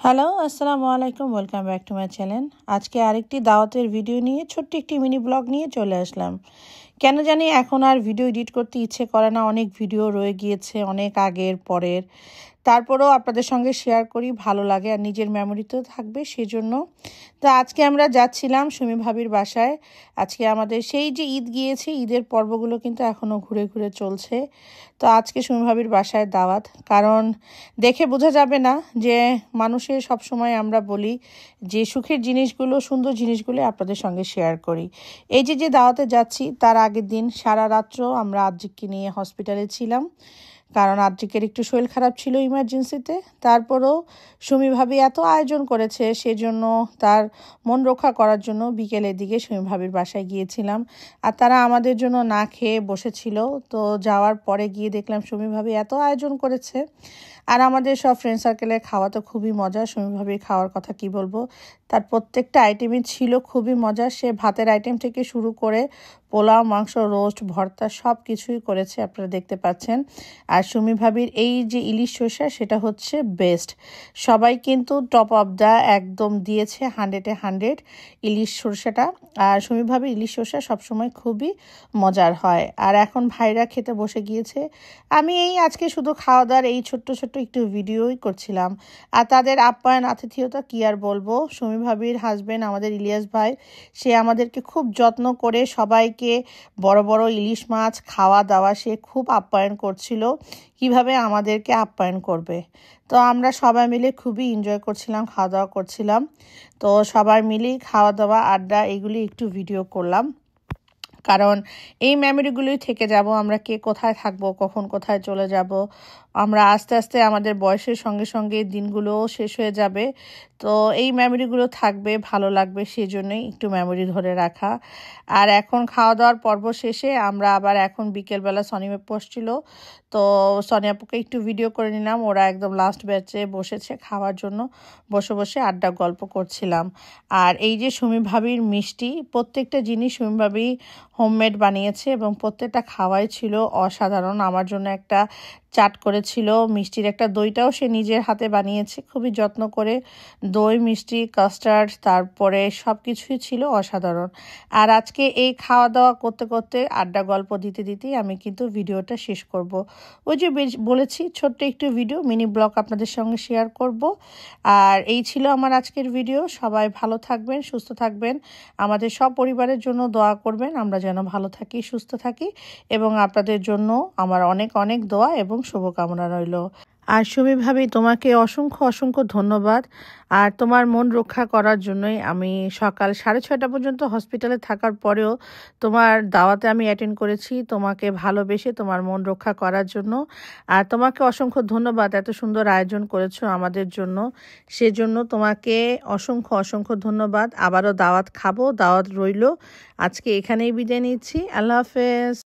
Hello, আসসালামু আলাইকুম। Welcome back to my channel. আজকে আরেকটি দাওয়াতের ভিডিও নিয়ে ছোট্ট একটি মিনি ব্লগ নিয়ে চলে আসলাম। কেন জানি এখন আর ভিডিও এডিট করতে ইচ্ছে করে না, অনেক ভিডিও রয়ে গিয়েছে অনেক আগের পরের। তারপরেও আপনাদের সঙ্গে শেয়ার করি, ভালো লাগে আর নিজের মেমোরিতেও থাকবে সেজন্য। তো আজকে আমরা যাচ্ছিলাম সুমি ভাবির বাসায়। আজকে আমাদের সেই যে ঈদ গিয়েছে, ঈদের পর্বগুলো কিন্তু এখনও ঘুরে ঘুরে চলছে। তো আজকে সুমি ভাবির বাসায় দাওয়াত, কারণ দেখে বোঝা যাবে না যে মানুষের সবসময় আমরা বলি যে সুখের জিনিসগুলো, সুন্দর জিনিসগুলো আপনাদের সঙ্গে শেয়ার করি। এই যে দাওয়াতে যাচ্ছি, তার আগের দিন সারা রাত্র আমরা আদ্রিককে নিয়ে হসপিটালে ছিলাম, কারণ আদ্রিকের একটু শরীর খারাপ ছিল ইমার্জেন্সিতে। তারপরও সুমি ভাবি এত আয়োজন করেছে, সেজন্য তার মন রক্ষা করার জন্য বিকেলের দিকে সুমি ভাবির বাসায় গিয়েছিলাম। আর তারা আমাদের জন্য না খেয়ে বসেছিল। তো যাওয়ার পরে গিয়ে দেখলাম সুমি ভাবি এত আয়োজন করেছে। আর আমাদের সব ফ্রেন্ড সার্কেলের খাওয়া তো খুবই মজা। সুমি ভাবির খাওয়ার কথা কি বলবো, তার প্রত্যেকটা আইটেমই ছিল খুবই মজা। সে ভাতের আইটেম থেকে শুরু করে পোলাও, মাংস, রোস্ট, ভর্তা সব কিছুই করেছে, আপনারা দেখতে পাচ্ছেন। আর সুমি ভাবির এই যে ইলিশ সর্ষা, সেটা হচ্ছে বেস্ট। সবাই কিন্তু টপ অফ দ্য একদম দিয়েছে 100-এ 100 ইলিশ সর্ষাটা। আর সুমি ভাবির ইলিশ সর্ষা সবসময় খুবই মজার হয়। আর এখন ভাইরা খেতে বসে গিয়েছে। আমি এই আজকে শুধু খাওয়া দাওয়ার এই ছোট্ট একটু ভিডিওই করছিলাম। আর তাদের আপ্যায়ন, আতিথেয়তা কি আর বলবো। সুমি ভাবির হাজবেন্ড আমাদের ইলিয়াস ভাই, সে আমাদেরকে খুব যত্ন করে সবাইকে বড় বড় ইলিশ মাছ খাওয়া দাওয়া, সে খুব আপ্যায়ন করছিল কিভাবে আমাদেরকে আপ্যায়ন করবে। তো আমরা সবাই মিলে খুবই এনজয় করছিলাম, খাওয়া দাওয়া করছিলাম। তো সবাই মিলেই খাওয়া দাওয়া, আড্ডা, এগুলি একটু ভিডিও করলাম, কারণ এই মেমোরিগুলোই থেকে যাব। আমরা কে কোথায় থাকবো, কখন কোথায় চলে যাব, আমরা আস্তে আস্তে আমাদের বয়সের সঙ্গে সঙ্গে দিনগুলোও শেষ হয়ে যাবে। তো এই মেমোরিগুলো থাকবে, ভালো লাগবে, সেই জন্যই একটু মেমোরি ধরে রাখা। আর এখন খাওয়া দাওয়ার পর্ব শেষে আমরা আবার এখন বিকেলবেলা সনিমে বসছিল, তো সনি আপুকে একটু ভিডিও করে নিলাম। ওরা একদম লাস্ট ব্যাচে বসেছে খাওয়ার জন্য, বসে বসে আড্ডা গল্প করছিলাম। আর এই যে সুমি ভাবির মিষ্টি, প্রত্যেকটা জিনিস সুমি ভাবি হোমমেড বানিয়েছে এবং প্রত্যেকটা খাওয়াই ছিল অসাধারণ। আমার জন্য একটা চাট করেছিল, মিষ্টির একটা দইটাও সে নিজের হাতে বানিয়েছে খুবই যত্ন করে। দই, মিষ্টি, কাস্টার্ড, তারপরে সব কিছুই ছিল অসাধারণ। আর আজকে এই খাওয়া দাওয়া করতে করতে, আড্ডা গল্প দিতে দিতেই আমি কিন্তু ভিডিওটা শেষ করব। ওই যে বলেছি ছোট্ট একটু ভিডিও, মিনি ব্লগ আপনাদের সঙ্গে শেয়ার করব। আর এই ছিল আমার আজকের ভিডিও। সবাই ভালো থাকবেন, সুস্থ থাকবেন, আমাদের সব পরিবারের জন্য দোয়া করবেন, আমরা যেন ভালো থাকি, সুস্থ থাকি। এবং আপনাদের জন্য আমার অনেক অনেক দোয়া এবং শুভকামনা রইল। আর সুমি ভাবি, তোমাকে অসংখ্য ধন্যবাদ। আর তোমার মন রক্ষা করার জন্যই আমি সকাল 6:30 পর্যন্ত হসপিটালে থাকার পরেও তোমার দাওয়াতে আমি অ্যাটেন্ড করেছি, তোমাকে ভালোবেসে, তোমার মন রক্ষা করার জন্য। আর তোমাকে অসংখ্য ধন্যবাদ, এত সুন্দর আয়োজন করেছো আমাদের জন্য, সেজন্য তোমাকে অসংখ্য ধন্যবাদ। আবারও দাওয়াত খাবো, দাওয়াত রইল। আজকে এখানেই বিদায় নিচ্ছি। আল্লাহ হাফেজ।